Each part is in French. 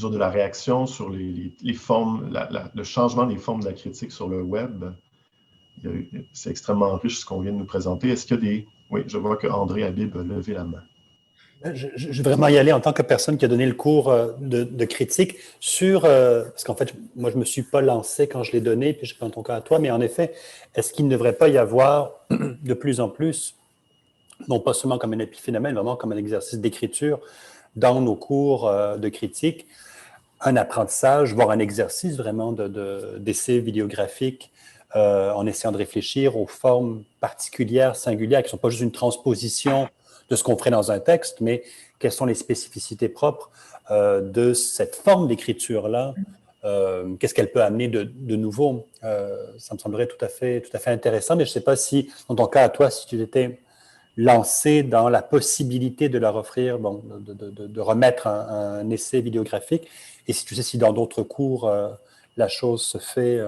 mesure de la réaction sur les formes, le changement des formes de la critique sur le web. C'est extrêmement riche ce qu'on vient de nous présenter. Est-ce qu'il y a des... Oui, je vois que André Habib a levé la main. Je vais vraiment y aller en tant que personne qui a donné le cours de critique sur... parce qu'en fait, moi, je ne me suis pas lancé quand je l'ai donné, puis je prends ton cas à toi, mais en effet, est-ce qu'il ne devrait pas y avoir de plus en plus, non pas seulement comme un épiphénomène, vraiment comme un exercice d'écriture dans nos cours de critique, un apprentissage, voire un exercice vraiment d'essai vidéographique en essayant de réfléchir aux formes particulières, singulières, qui ne sont pas juste une transposition de ce qu'on ferait dans un texte, mais quelles sont les spécificités propres de cette forme d'écriture-là, qu'est-ce qu'elle peut amener de nouveau. Ça me semblerait tout à fait intéressant, mais je ne sais pas si, dans ton cas à toi, si tu étais lancé dans la possibilité de leur offrir, bon, de remettre un essai vidéographique, et si tu sais si dans d'autres cours, la chose se fait.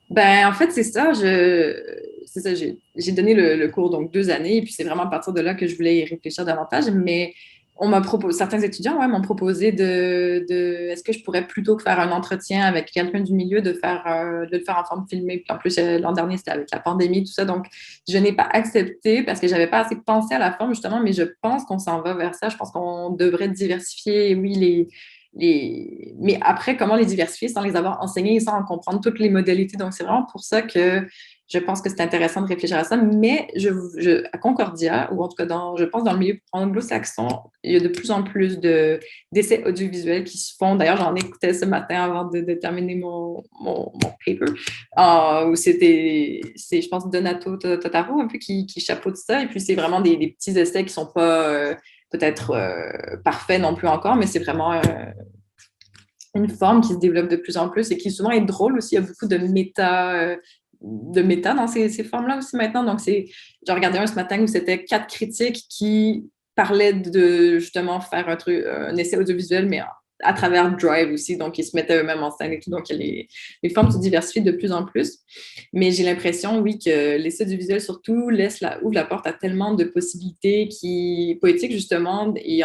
Ben, en fait, c'est ça. J'ai donné le cours donc 2 années, et puis c'est vraiment à partir de là que je voulais y réfléchir davantage. Mais on m'a proposé, certains étudiants, ouais, m'ont proposé est-ce que je pourrais plutôt que faire un entretien avec quelqu'un du milieu, de le faire en forme filmée. Puis en plus, l'an dernier, c'était avec la pandémie, tout ça. Donc, je n'ai pas accepté parce que j'avais pas assez pensé à la forme, justement, mais je pense qu'on s'en va vers ça. Je pense qu'on devrait diversifier, oui, mais après, comment les diversifier sans les avoir enseignés et sans en comprendre toutes les modalités. Donc, c'est vraiment pour ça que je pense que c'est intéressant de réfléchir à ça. Mais à Concordia, ou en tout cas, je pense dans le milieu anglo-saxon, il y a de plus en plus d'essais audiovisuels qui se font. D'ailleurs, j'en écoutais ce matin avant de terminer mon paper, où c'est, je pense, Donato Totaro un peu qui chapeaute ça. Et puis, c'est vraiment des petits essais qui ne sont pas... peut-être parfait non plus encore, mais c'est vraiment une forme qui se développe de plus en plus et qui souvent est drôle aussi. Il y a beaucoup de méta dans ces formes-là aussi maintenant. Donc, j'ai regardé un ce matin où c'était 4 critiques qui parlaient de justement faire un essai audiovisuel, mais à travers Drive aussi. Donc, ils se mettaient eux-mêmes en scène et tout. Donc, les formes se diversifient de plus en plus. Mais j'ai l'impression, oui, que l'essai audiovisuel, surtout, ouvre la porte à tellement de possibilités poétiques, justement. Et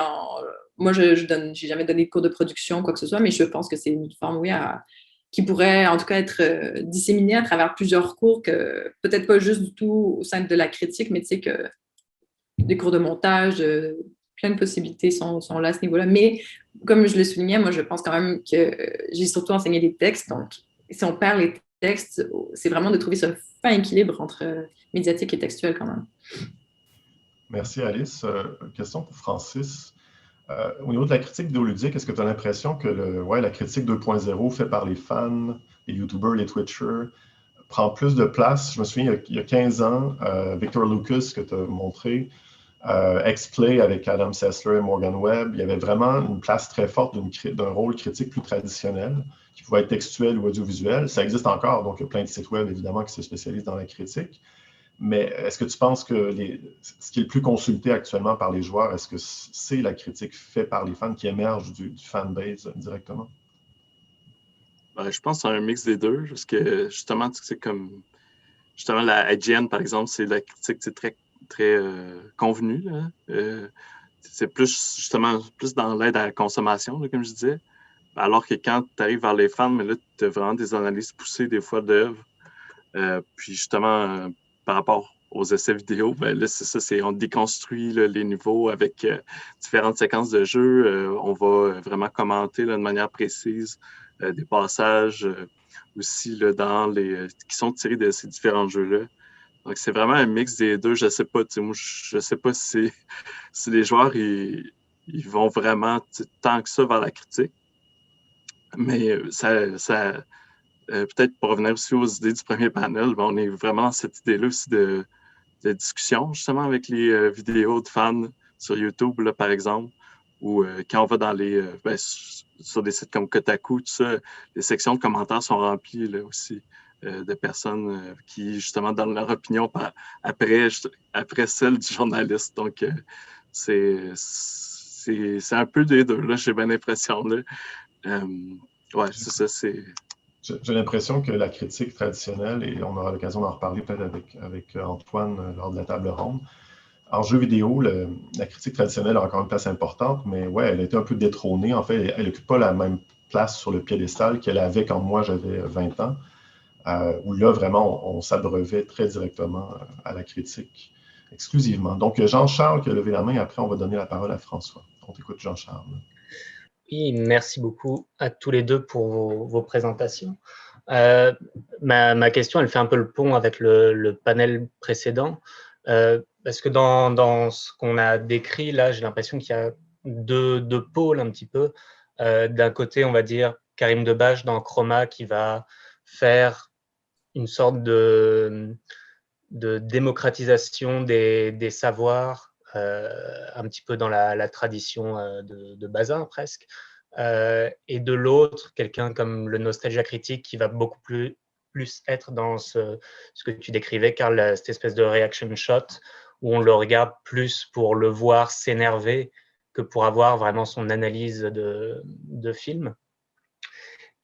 moi, je n'ai jamais donné de cours de production, quoi que ce soit, mais je pense que c'est une forme, oui, qui pourrait en tout cas être disséminée à travers plusieurs cours, que peut-être pas juste du tout au sein de la critique, mais tu sais que des cours de montage, plein de possibilités sont là à ce niveau-là. Mais comme je le soulignais, moi, je pense quand même que j'ai surtout enseigné des textes. Donc, si on perd les textes, c'est vraiment de trouver ce fin équilibre entre médiatique et textuel quand même. Merci Alice. Question pour Francis. Au niveau de la critique vidéoludique, est-ce que tu as l'impression que la critique 2.0 faite par les fans, les YouTubers, les Twitchers, prend plus de place? Je me souviens, il y a 15 ans, Victor Lucas, que tu as montré, X-Play avec Adam Sessler et Morgan Webb, il y avait vraiment une place très forte d'un rôle critique plus traditionnel, qui pouvait être textuel ou audiovisuel. Ça existe encore, donc il y a plein de sites web, évidemment, qui se spécialisent dans la critique. Mais est-ce que tu penses que ce qui est le plus consulté actuellement par les joueurs, est-ce que c'est la critique faite par les fans qui émerge du fanbase directement? Ben, je pense que c'est un mix des deux, parce que justement, c'est comme justement la IGN, par exemple, c'est la critique très, très convenue. C'est plus dans l'aide à la consommation, là, comme je disais. Alors que quand tu arrives vers les fans, mais là, tu as vraiment des analyses poussées des fois d'œuvres. Puis justement, par rapport aux essais vidéo, ben là, c'est ça, on déconstruit là, les niveaux avec différentes séquences de jeu. On va vraiment commenter là, de manière précise des passages aussi là, qui sont tirés de ces différents jeux-là. Donc, c'est vraiment un mix des deux. Je sais pas, moi, je sais pas si les joueurs ils vont vraiment tant que ça vers la critique. Mais ça peut-être pour revenir aussi aux idées du premier panel, ben, on est vraiment dans cette idée-là aussi de discussion, justement, avec les vidéos de fans sur YouTube, là, par exemple, ou quand on va dans sur des sites comme Kotaku, tout ça, les sections de commentaires sont remplies là, aussi de personnes qui, justement, donnent leur opinion après celle du journaliste. Donc, c'est un peu des deux, là, j'ai bien l'impression. Ouais, c'est ça, J'ai l'impression que la critique traditionnelle, et on aura l'occasion d'en reparler peut-être avec Antoine lors de la table ronde, En jeu vidéo, la critique traditionnelle a encore une place importante, mais ouais, elle a été un peu détrônée. En fait, elle n'occupe pas la même place sur le piédestal qu'elle avait quand moi j'avais 20 ans, où là, vraiment, on s'abreuvait très directement à la critique, exclusivement. Donc, Jean-Charles qui a levé la main, après, on va donner la parole à François. On t'écoute, Jean-Charles. Oui, merci beaucoup à tous les deux pour vos présentations. Ma question, elle fait un peu le pont avec le panel précédent, parce que dans ce qu'on a décrit, là, j'ai l'impression qu'il y a deux pôles un petit peu. D'un côté, on va dire Karim Debache dans Chroma qui va faire une sorte de démocratisation des savoirs, un petit peu dans la tradition de Bazin presque. Et de l'autre, quelqu'un comme le Nostalgia Critique qui va beaucoup plus être dans ce que tu décrivais, Karl, cette espèce de reaction shot où on le regarde plus pour le voir s'énerver que pour avoir vraiment son analyse de film.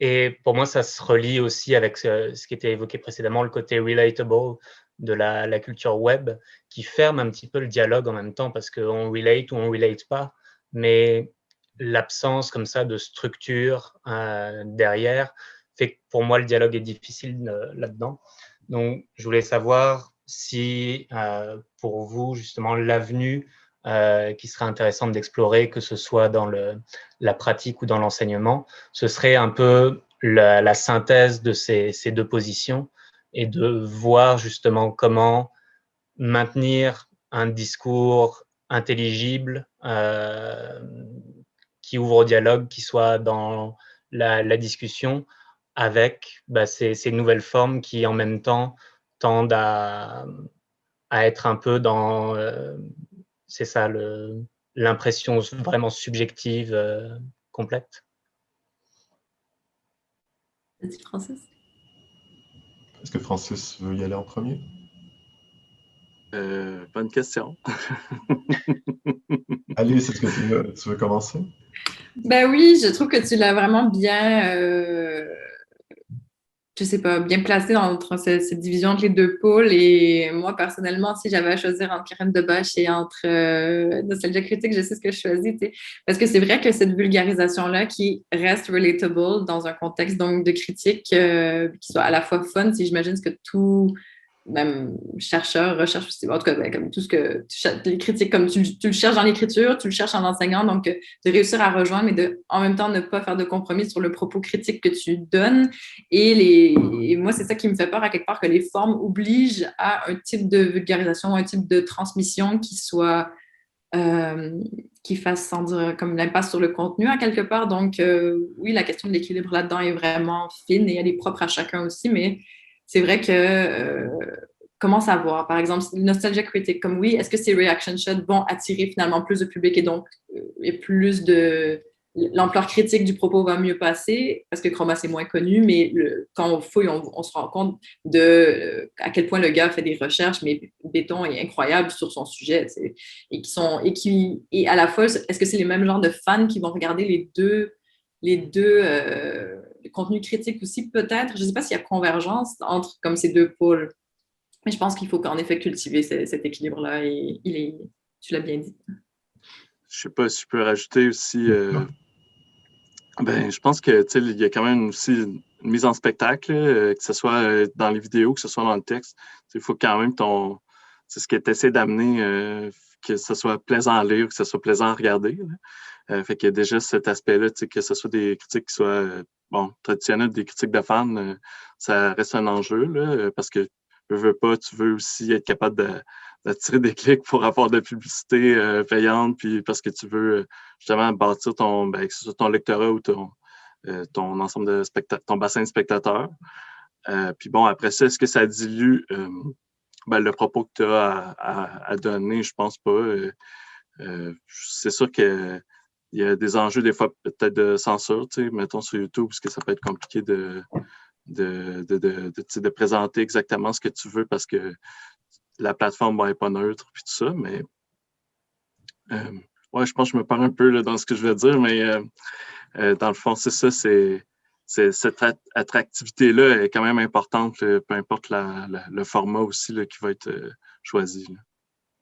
Et pour moi, ça se relie aussi avec ce qui était évoqué précédemment, le côté relatable de la culture web, qui ferme un petit peu le dialogue en même temps, parce qu'on relate ou on relate pas, mais l'absence comme ça de structure derrière fait que pour moi, le dialogue est difficile là-dedans. Donc, je voulais savoir si, pour vous, justement, l'avenue qui serait intéressante d'explorer, que ce soit dans la pratique ou dans l'enseignement, ce serait un peu la synthèse de ces deux positions et de voir justement comment maintenir un discours intelligible qui ouvre au dialogue, qui soit dans la discussion avec ces nouvelles formes qui en même temps tendent à être un peu dans, c'est ça, l'impression vraiment subjective complète. Vas-y, Francis. Est-ce que Francis veut y aller en premier? Bonne question. Alice, est-ce que tu veux commencer? Ben oui, je trouve que tu l'as vraiment bien, je sais pas, bien placé entre cette division entre les deux pôles. Et moi, personnellement, si j'avais à choisir entre Karim Debache et entre Nostalgia Critique, je sais ce que je choisis, tu sais. Parce que c'est vrai que cette vulgarisation-là qui reste relatable dans un contexte donc de critique qui soit à la fois fun, si j'imagine ce que tout même chercheur recherche aussi, en tout cas, ben, comme tout ce que les critiques, comme tu le cherches dans l'écriture, tu le cherches en enseignant, donc de réussir à rejoindre, mais de en même temps ne pas faire de compromis sur le propos critique que tu donnes. Et moi, c'est ça qui me fait peur à quelque part, que les formes obligent à un type de vulgarisation, un type de transmission qui soit qui fasse sans dire comme l'impasse sur le contenu à quelque part. Donc, oui, la question de l'équilibre là-dedans est vraiment fine et elle est propre à chacun aussi, mais c'est vrai que comment savoir? Par exemple, Nostalgia Critique, comme oui, est-ce que ces reaction shots vont attirer finalement plus de public et donc et plus de l'ampleur critique du propos va mieux passer parce que Chroma c'est moins connu, mais quand on fouille, on se rend compte de à quel point le gars fait des recherches, mais béton est incroyable sur son sujet, et à la fois, est-ce que c'est les mêmes genres de fans qui vont regarder les deux contenus critiques aussi peut-être? Je ne sais pas s'il y a convergence entre comme ces deux pôles, mais je pense qu'il faut qu'en effet cultiver cet équilibre-là et tu l'as bien dit. Je sais pas si je peux rajouter aussi. Ben, je pense que il y a quand même aussi une mise en spectacle, que ce soit dans les vidéos, que ce soit dans le texte. Il faut quand même c'est ce que tu essaies d'amener, que ce soit plaisant à lire, que ce soit plaisant à regarder. Fait qu'il y a déjà cet aspect-là, que ce soit des critiques qui soient traditionnelles, des critiques de fans, ça reste un enjeu, là, parce que veux pas, tu veux aussi être capable d'attirer des clics pour avoir de la publicité payante, puis parce que tu veux justement bâtir que ce soit ton lectorat ou ton ensemble de ton bassin de spectateurs. Puis bon, après ça, est-ce que ça dilue le propos que tu as à donner? Je pense pas. C'est sûr que il y a des enjeux des fois peut-être de censure, mettons sur YouTube, parce que ça peut être compliqué de présenter exactement ce que tu veux parce que la plateforme n'est pas neutre puis tout ça, mais ouais, je pense que je me perds un peu là, dans ce que je veux dire, mais dans le fond, c'est ça, cette attractivité-là est quand même importante, peu importe le format aussi là, qui va être choisi.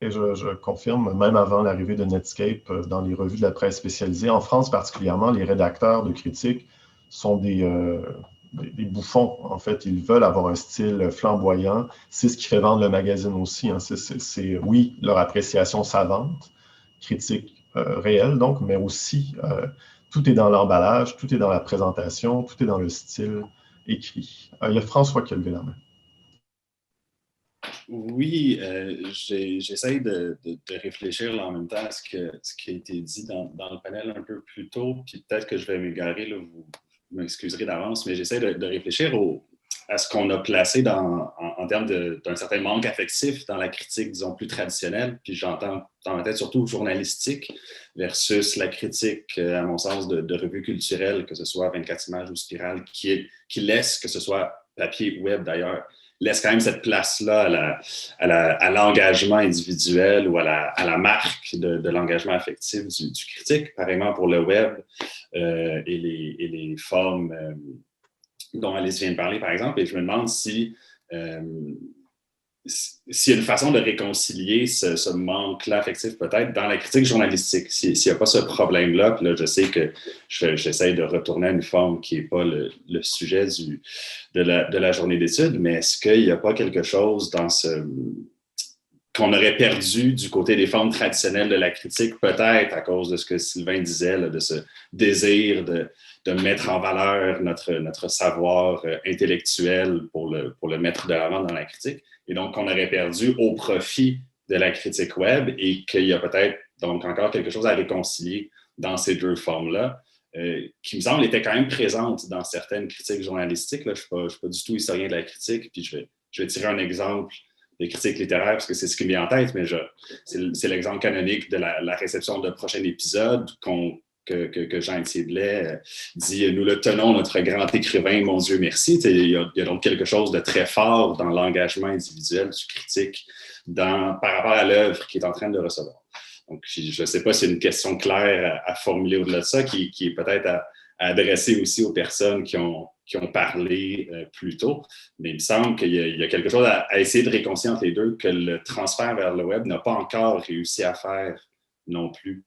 Là. Et je confirme, même avant l'arrivée de Netscape, dans les revues de la presse spécialisée, en France particulièrement, les rédacteurs de critiques sont des bouffons. En fait, ils veulent avoir un style flamboyant. C'est ce qui fait vendre le magazine aussi. Hein. C'est, oui, leur appréciation savante, critique réelle, donc, mais aussi tout est dans l'emballage, tout est dans la présentation, tout est dans le style écrit. Il y a François qui a levé la main. Oui, j'essaie de réfléchir là, en même temps à ce qui a été dit dans le panel un peu plus tôt, puis peut-être que je vais m'égarer, là, vous m'excuserez d'avance, mais j'essaie de réfléchir à ce qu'on a placé en termes d'un certain manque affectif dans la critique, disons, plus traditionnelle, puis j'entends dans ma tête surtout journalistique versus la critique, à mon sens, de revues culturelles, que ce soit 24 images ou Spirale, qui laisse, que ce soit papier ou web d'ailleurs, laisse quand même cette place-là à l'engagement individuel ou à la marque de l'engagement affectif du critique, pareillement pour le web et les formes dont Alice vient de parler, par exemple. Et je me demande s'il y a une façon de réconcilier ce manque-là affectif peut-être dans la critique journalistique, s'il n'y a pas ce problème-là. Puis là, je sais que j'essaie de retourner à une forme qui n'est pas le sujet de la journée d'études, mais est-ce qu'il n'y a pas quelque chose dans qu'on aurait perdu du côté des formes traditionnelles de la critique, peut-être à cause de ce que Sylvain disait, là, de ce désir de mettre en valeur notre savoir intellectuel pour le mettre de l'avant dans la critique, et donc qu'on aurait perdu au profit de la critique web, et qu'il y a peut-être donc encore quelque chose à réconcilier dans ces deux formes-là, qui me semble était quand même présente dans certaines critiques journalistiques. Là, je ne suis pas du tout historien de la critique, puis je vais tirer un exemple de critique littéraire, parce que c'est ce qui me vient en tête, mais c'est l'exemple canonique de la réception d'un prochain épisode que Jean-Étienne Blais dit « Nous le tenons, notre grand écrivain, mon Dieu, merci ». Il y a donc quelque chose de très fort dans l'engagement individuel du critique par rapport à l'œuvre qu'il est en train de recevoir. Donc, je ne sais pas si c'est une question claire à formuler au-delà de ça, qui est peut-être à adresser aussi aux personnes qui ont parlé plus tôt, mais il me semble qu'il y a quelque chose à essayer de réconcilier entre les deux, que le transfert vers le web n'a pas encore réussi à faire non plus.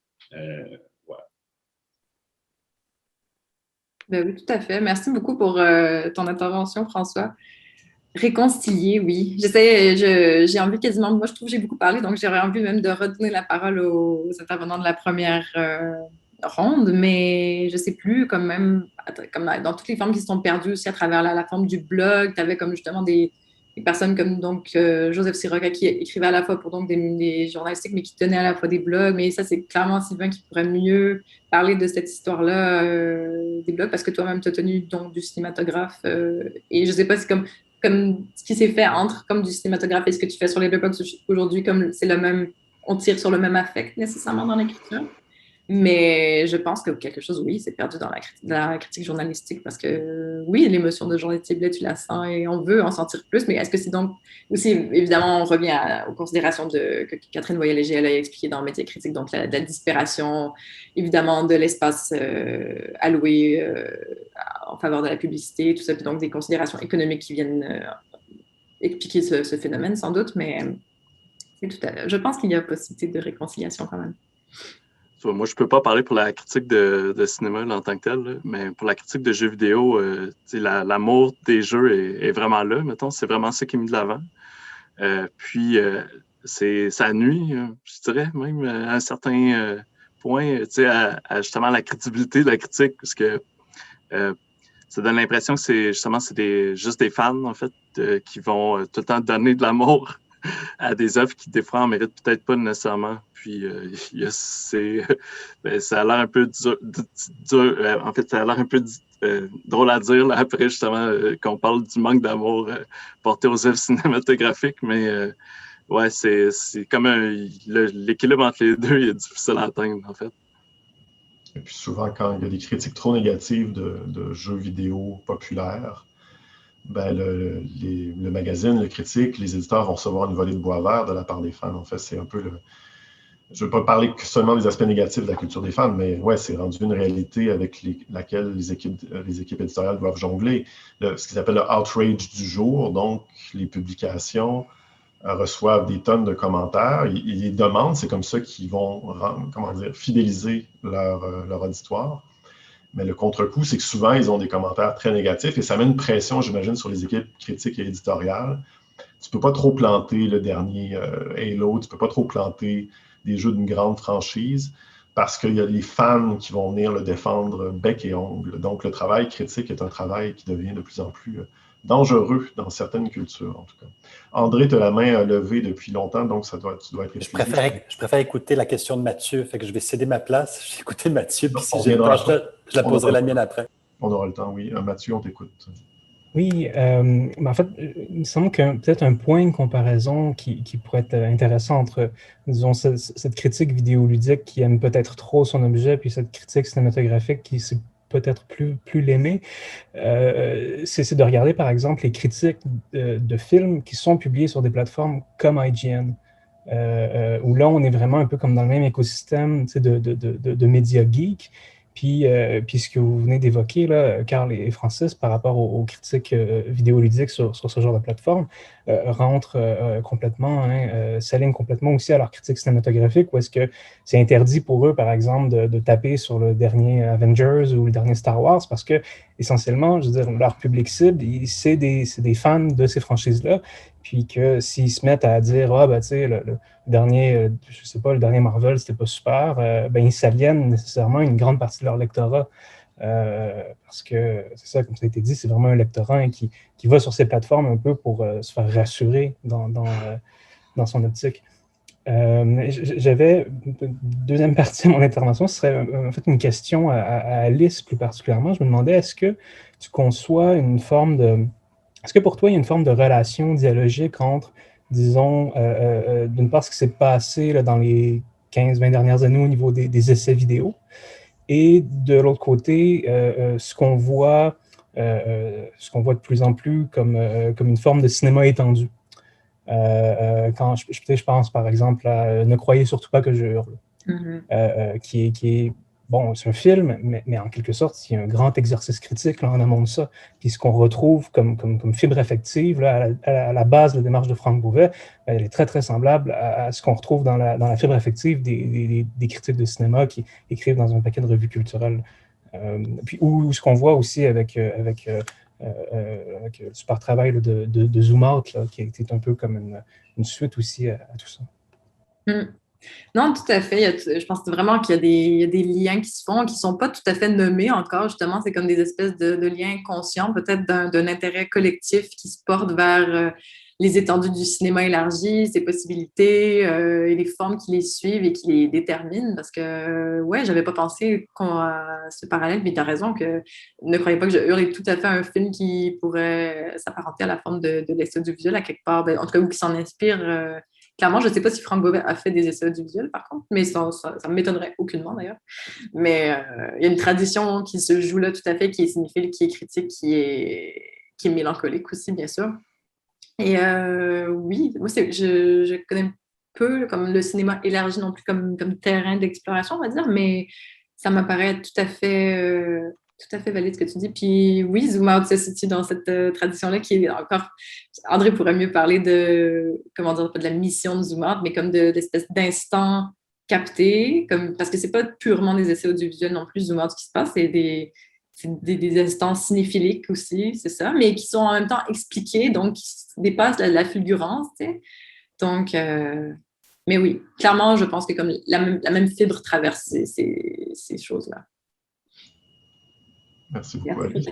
Ben oui, tout à fait. Merci beaucoup pour ton intervention, François. Réconcilier, oui. J'ai envie quasiment, moi je trouve que j'ai beaucoup parlé, donc j'aurais envie même de redonner la parole aux intervenants de la première ronde, mais je sais plus, comme dans toutes les formes qui se sont perdues aussi à travers la forme du blog, tu avais comme justement des personnes comme donc Joseph Siroca qui écrivait à la fois pour donc des journalistiques, mais qui tenait à la fois des blogs, mais ça c'est clairement Sylvain qui pourrait mieux parler de cette histoire-là des blogs, parce que toi-même tu as tenu donc du cinématographe, et je sais pas si comme ce qui s'est fait entre comme du cinématographe et ce que tu fais sur les blogs aujourd'hui, comme c'est le même, on tire sur le même affect nécessairement dans l'écriture. Mais je pense que quelque chose, oui, c'est perdu dans la critique journalistique, parce que oui, l'émotion de Jean-Étienne Blais, tu la sens et on veut en sentir plus. Mais est-ce que c'est donc aussi, évidemment, on revient aux considérations que Catherine Voyer-Léger a expliqué dans Métier critique, donc la disparition, évidemment, de l'espace alloué en faveur de la publicité, tout ça, puis donc des considérations économiques qui viennent expliquer ce phénomène, sans doute, mais je pense qu'il y a possibilité de réconciliation quand même. Moi, je ne peux pas parler pour la critique de cinéma là, en tant que tel, là, mais pour la critique de jeux vidéo, l'amour des jeux est vraiment là, mettons. C'est vraiment ça qui est mis de l'avant. Puis, ça nuit, je dirais, même à un certain point, à justement la crédibilité de la critique, parce que ça donne l'impression que c'est juste des fans, en fait, qui vont tout le temps donner de l'amour à des œuvres qui, des fois, en méritent peut-être pas nécessairement. Puis, ça a l'air un peu dur en fait, ça a l'air un peu drôle à dire, là, après, justement, qu'on parle du manque d'amour porté aux œuvres cinématographiques, mais ouais, c'est comme l'équilibre entre les deux, il est difficile à atteindre, en fait. Et puis souvent, quand il y a des critiques trop négatives de jeux vidéo populaires, ben le magazine, le critique, les éditeurs vont recevoir une volée de bois vert de la part des fans. En fait, c'est un peu je ne veux pas parler seulement des aspects négatifs de la culture des fans, mais ouais, c'est rendu une réalité avec laquelle les équipes éditoriales doivent jongler. Ce qu'ils appellent le outrage du jour, donc les publications reçoivent des tonnes de commentaires. Ils les demandent, c'est comme ça qu'ils vont fidéliser leur auditoire. Mais le contre-coup, c'est que souvent, ils ont des commentaires très négatifs et ça met une pression, j'imagine, sur les équipes critiques et éditoriales. Tu ne peux pas trop planter le dernier Halo, tu ne peux pas trop planter des jeux d'une grande franchise parce qu'il y a les fans qui vont venir le défendre bec et ongle. Donc, le travail critique est un travail qui devient de plus en plus dangereux dans certaines cultures, en tout cas. André, tu as la main levée depuis longtemps, donc tu dois être épuisé. Je préfère écouter la question de Mathieu, fait que je vais céder ma place. J'ai écouté Mathieu, puis si je la poserai la mienne après. On aura le temps, oui. Mathieu, on t'écoute. Oui, en fait, il me semble que peut-être un point de comparaison qui pourrait être intéressant entre, disons, cette critique vidéoludique qui aime peut-être trop son objet, puis cette critique cinématographique qui sait peut-être plus l'aimer, c'est de regarder, par exemple, les critiques de films qui sont publiés sur des plateformes comme IGN, où là, on est vraiment un peu comme dans le même écosystème de médias geeks. Puis ce que vous venez d'évoquer, là, Carl et Francis, par rapport aux critiques vidéoludiques sur ce genre de plateforme, rentrent complètement, s'alignent complètement aussi à leur critique cinématographique, où est-ce que c'est interdit pour eux, par exemple, de taper sur le dernier Avengers ou le dernier Star Wars, parce que, essentiellement, je veux dire, leur public cible, c'est des fans de ces franchises-là, puis que s'ils se mettent à dire, tu sais, le dernier, je sais pas, le dernier Marvel, c'était pas super, ben ils s'aliènent nécessairement une grande partie de leur lectorat. Parce que, c'est ça, comme ça a été dit, c'est vraiment un lectorat qui va sur ces plateformes un peu pour se faire rassurer dans son optique. J'avais une deuxième partie de mon intervention, ce serait en fait une question à Alice plus particulièrement. Je me demandais, est-ce que tu conçois une forme de... Est-ce que pour toi, il y a une forme de relation dialogique entre, disons, d'une part, ce qui s'est passé là, dans les 15-20 dernières années au niveau des essais vidéo, et de l'autre côté, ce qu'on voit de plus en plus comme une forme de cinéma étendu. Quand je pense par exemple à Ne croyez surtout pas que je hurle, qui est bon, c'est un film, mais en quelque sorte, il y a un grand exercice critique là, en amont de ça. Puis ce qu'on retrouve comme fibre affective, là, à la base de la démarche de Franck Beauvais, elle est très, très semblable à ce qu'on retrouve dans la fibre affective des critiques de cinéma qui écrivent dans un paquet de revues culturelles. Puis ou ce qu'on voit aussi avec le super travail là, de Zoom Out, là, qui est un peu comme une suite aussi à tout ça. Non, tout à fait. Je pense vraiment qu'il y a des liens qui se font, qui ne sont pas tout à fait nommés encore. Justement, c'est comme des espèces de liens conscients, peut-être d'un intérêt collectif qui se porte vers les étendues du cinéma élargi, ses possibilités et les formes qui les suivent et qui les déterminent. Parce que, ouais, j'avais pas pensé à ce parallèle, mais tu as raison que Ne croyez pas que je hurle est tout à fait un film qui pourrait s'apparenter à la forme de l'essai audiovisuel à quelque part, en tout cas, ou qui s'en inspire. Clairement, je ne sais pas si Franck Beauvais a fait des essais audiovisuels, par contre, mais ça m'étonnerait aucunement, d'ailleurs. Mais il y a une tradition qui se joue là, tout à fait, qui est cinéphile, qui est critique, qui est mélancolique aussi, bien sûr. Et oui, moi, je connais peu comme le cinéma élargi non plus comme terrain d'exploration, on va dire, mais ça m'apparaît tout à fait valide ce que tu dis. Puis oui, Zoom Out se situe dans cette tradition-là qui est encore... André pourrait mieux parler de, comment dire, pas de la mission de Zoom Out, mais comme d'espèce d'instant capté, parce que c'est pas purement des essais audiovisuels non plus, Zoom Out, ce qui se passe, c'est des instants cinéphiliques aussi, c'est ça, mais qui sont en même temps expliqués, donc qui dépassent la fulgurance, tu sais. Donc, mais oui, clairement, je pense que comme la même fibre traverse ces choses-là. Merci beaucoup, Alice.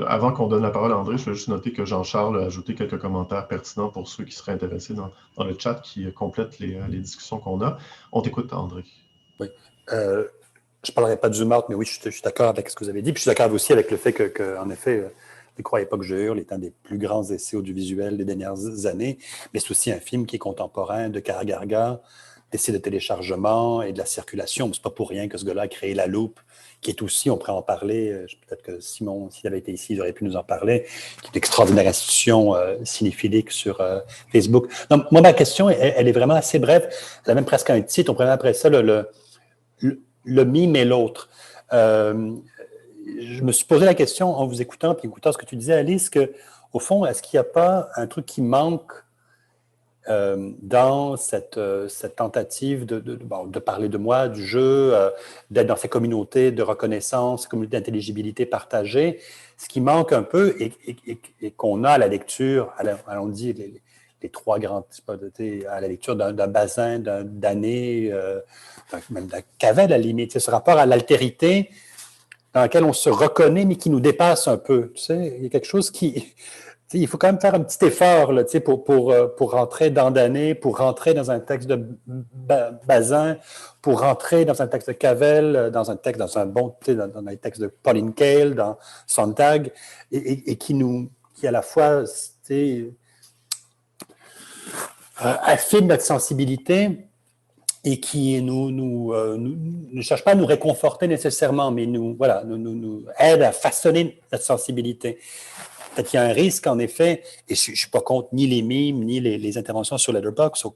Avant qu'on donne la parole à André, je vais juste noter que Jean-Charles a ajouté quelques commentaires pertinents pour ceux qui seraient intéressés dans le chat qui complètent les discussions qu'on a. On t'écoute, André. Oui. Je ne parlerai pas de Zoom Out, mais oui, je suis d'accord avec ce que vous avez dit. Puis je suis d'accord aussi avec le fait qu'en effet, Ne croyez pas que je hurle est un des plus grands essais audiovisuels des dernières années, mais c'est aussi un film qui est contemporain de Karagarga, d'essais de téléchargement et de la circulation. Ce n'est pas pour rien que ce gars-là a créé La Loupe, qui est aussi, on pourrait en parler, peut-être que Simon, s'il avait été ici, il aurait pu nous en parler, qui est une extraordinaire institution cinéphilique sur Facebook. Donc, moi, ma question, elle est vraiment assez brève. Elle a même presque un titre. On pourrait après ça le mime et l'autre. Je me suis posé la question en vous écoutant, puis écoutant ce que tu disais, Alice, qu'au fond, est-ce qu'il n'y a pas un truc qui manque dans cette tentative de parler de moi, du jeu, d'être dans ces communautés de reconnaissance, communautés d'intelligibilité partagée. Ce qui manque un peu et qu'on a à la lecture, on dit les trois grands, à la lecture d'un Bazin, d'un Danet, même d'un Cavell à la limite, ce rapport à l'altérité dans lequel on se reconnaît, mais qui nous dépasse un peu. Tu sais, il y a quelque chose qui... Il faut quand même faire un petit effort là, pour rentrer dans Danet, pour rentrer dans un texte de Bazin, pour rentrer dans un texte de Cavell, dans les textes de Pauline Kael, dans Sontag, et qui à la fois affine notre sensibilité et qui ne cherche pas à nous réconforter nécessairement, mais nous aide à façonner notre sensibilité. Peut-être qu'il y a un risque, en effet, et je ne suis pas contre ni les mimes, ni les interventions sur Letterboxd, au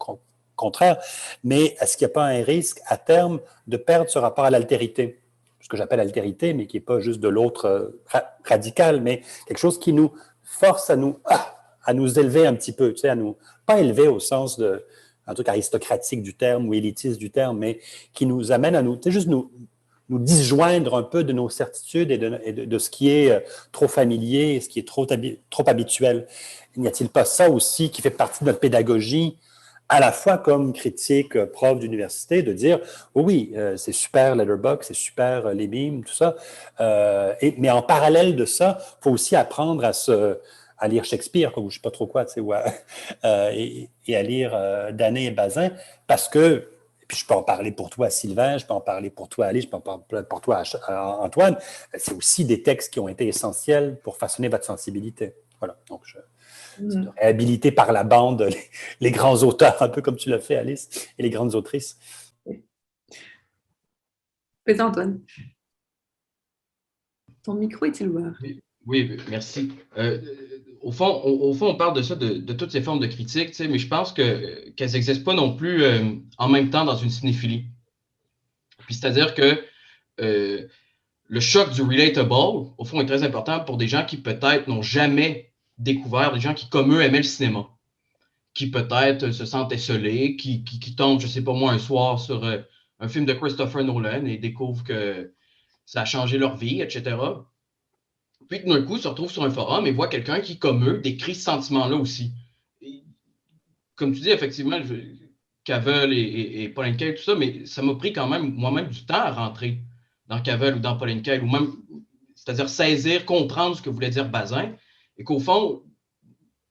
contraire, mais est-ce qu'il n'y a pas un risque, à terme, de perdre ce rapport à l'altérité? Ce que j'appelle altérité, mais qui n'est pas juste de l'autre radical, mais quelque chose qui nous force à nous élever un petit peu, pas élever au sens un truc aristocratique du terme ou élitiste du terme, mais qui nous amène à nous disjoindre un peu de nos certitudes et de ce qui est trop familier, ce qui est trop habituel. N'y a-t-il pas ça aussi qui fait partie de notre pédagogie, à la fois comme critique, prof d'université, de dire oui, c'est super Letterboxd, c'est super les mimes, tout ça, mais en parallèle de ça, il faut aussi apprendre à lire Shakespeare, ou je ne sais pas trop quoi, et à lire Danet et Bazin, parce que puis je peux en parler pour toi, Sylvain, je peux en parler pour toi, Alice, je peux en parler pour toi, Antoine. C'est aussi des textes qui ont été essentiels pour façonner votre sensibilité. Voilà. Donc, c'est de réhabiliter par la bande les grands auteurs, un peu comme tu l'as fait, Alice, et les grandes autrices. Fais Antoine. Ton micro est-il ouvert? Oui, merci. Au fond, on parle de ça, de toutes ces formes de critique, mais je pense qu'elles n'existent pas non plus en même temps dans une cinéphilie. Puis c'est-à-dire que le choc du relatable, au fond, est très important pour des gens qui peut-être n'ont jamais découvert, des gens qui, comme eux, aimaient le cinéma, qui peut-être se sentent esselés, qui tombent, je ne sais pas moi, un soir sur un film de Christopher Nolan et découvrent que ça a changé leur vie, etc. Puis d'un coup, se retrouvent sur un forum et voient quelqu'un qui, comme eux, décrit ce sentiment-là aussi. Et, comme tu dis, effectivement, Cavell et Pauline Kael, tout ça, mais ça m'a pris quand même moi-même du temps à rentrer dans Cavell ou dans Pauline Kael, ou même, c'est-à-dire saisir, comprendre ce que voulait dire Bazin, et qu'au fond,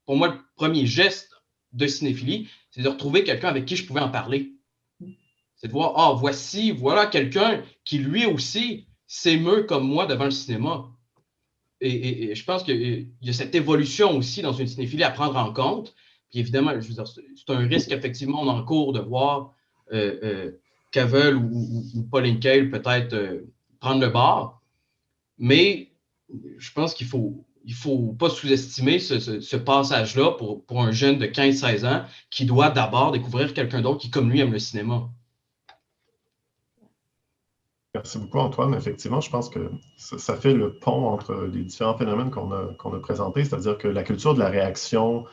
pour moi, le premier geste de cinéphilie, c'est de retrouver quelqu'un avec qui je pouvais en parler. C'est de voir, voilà quelqu'un qui lui aussi s'émeut comme moi devant le cinéma. Et je pense qu'il y a cette évolution aussi dans une cinéphilie à prendre en compte. Puis évidemment, je veux dire, c'est un risque, effectivement, on encourt de voir Cavell ou Pauline Kael peut-être prendre le bar. Mais je pense qu'il ne faut pas sous-estimer ce passage-là pour un jeune de 15-16 ans qui doit d'abord découvrir quelqu'un d'autre qui, comme lui, aime le cinéma. Merci beaucoup, Antoine. Effectivement, je pense que ça fait le pont entre les différents phénomènes qu'on a présentés, c'est-à-dire que la culture de la réaction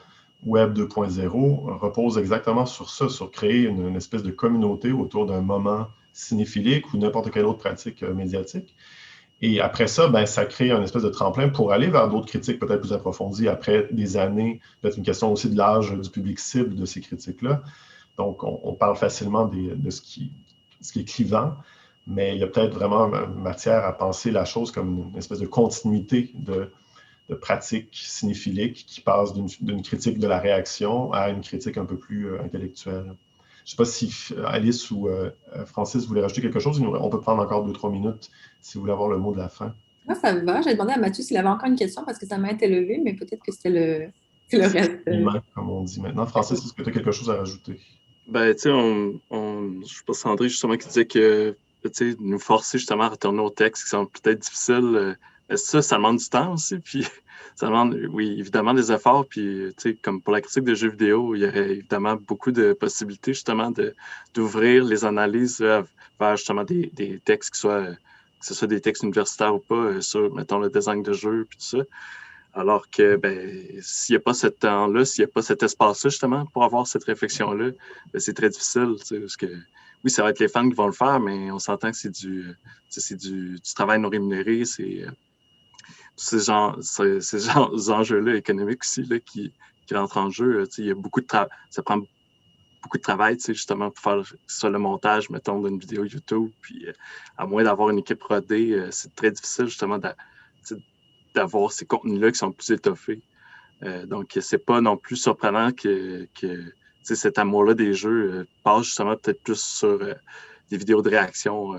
Web 2.0 repose exactement sur ça, sur créer une espèce de communauté autour d'un moment cinéphilique ou n'importe quelle autre pratique médiatique. Et après ça, ça crée un espèce de tremplin pour aller vers d'autres critiques peut-être plus approfondies après des années. Peut-être une question aussi de l'âge du public cible de ces critiques-là. Donc, on parle facilement de ce qui est clivant. Mais il y a peut-être vraiment matière à penser la chose comme une espèce de continuité de pratiques cinéphiliques qui passe d'une critique de la réaction à une critique un peu plus intellectuelle. Je ne sais pas si Alice ou Francis voulaient rajouter quelque chose. On peut prendre encore 2-3 minutes si vous voulez avoir le mot de la fin. Moi, ça me va. J'ai demandé à Mathieu s'il avait encore une question parce que ça m'a été levé, mais peut-être que c'était le reste. Comme on dit maintenant. Francis, est-ce que tu as quelque chose à rajouter? Tu sais, je pense que André, justement, qui disait que nous forcer justement à retourner aux textes qui sont peut-être difficiles, ça demande du temps aussi, puis ça demande, oui, évidemment, des efforts, puis comme pour la critique de jeux vidéo, il y aurait évidemment beaucoup de possibilités justement d'ouvrir les analyses vers justement des textes que ce soit des textes universitaires ou pas, sur, mettons, le design de jeu, puis tout ça. Alors que s'il n'y a pas ce temps-là, s'il n'y a pas cet espace-là, justement, pour avoir cette réflexion-là, c'est très difficile. Parce que oui, ça va être les fans qui vont le faire, mais on s'entend que c'est du travail non rémunéré, c'est ces enjeux-là économiques aussi là, qui rentrent en jeu. Il y a beaucoup de ça prend beaucoup de travail, justement, pour faire ça, le montage, mettons, d'une vidéo YouTube. Puis, à moins d'avoir une équipe rodée, c'est très difficile, justement, d'avoir ces contenus-là qui sont plus étoffés. Donc, c'est pas non plus surprenant que cet amour-là des jeux passe justement peut-être plus sur des vidéos de réaction.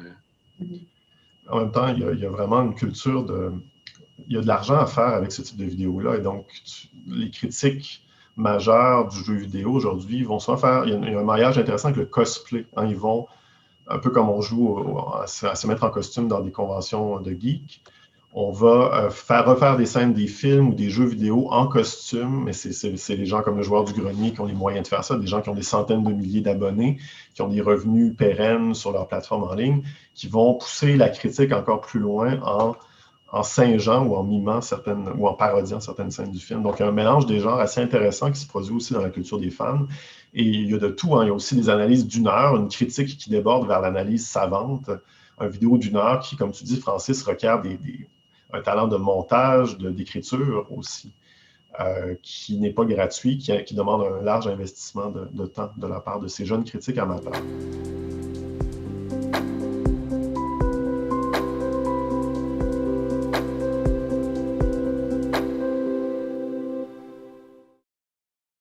En même temps, il y a vraiment une culture il y a de l'argent à faire avec ce type de vidéos-là. Et donc, les critiques majeurs du jeu vidéo aujourd'hui vont souvent faire. Il y a un mariage intéressant avec le cosplay. Hein, ils vont, un peu comme on joue à se mettre en costume dans des conventions de geeks, on va refaire des scènes des films ou des jeux vidéo en costume, mais c'est les gens comme le joueur du grenier qui ont les moyens de faire ça, des gens qui ont des centaines de milliers d'abonnés, qui ont des revenus pérennes sur leur plateforme en ligne, qui vont pousser la critique encore plus loin en singeant ou en mimant ou en parodiant certaines scènes du film. Donc, il y a un mélange des genres assez intéressant qui se produit aussi dans la culture des fans. Et il y a de tout. Hein. Il y a aussi des analyses d'une heure, une critique qui déborde vers l'analyse savante, une vidéo d'une heure qui, comme tu dis, Francis, requiert un talent de montage, d'écriture aussi, qui n'est pas gratuit, qui demande un large investissement de temps de la part de ces jeunes critiques amateurs.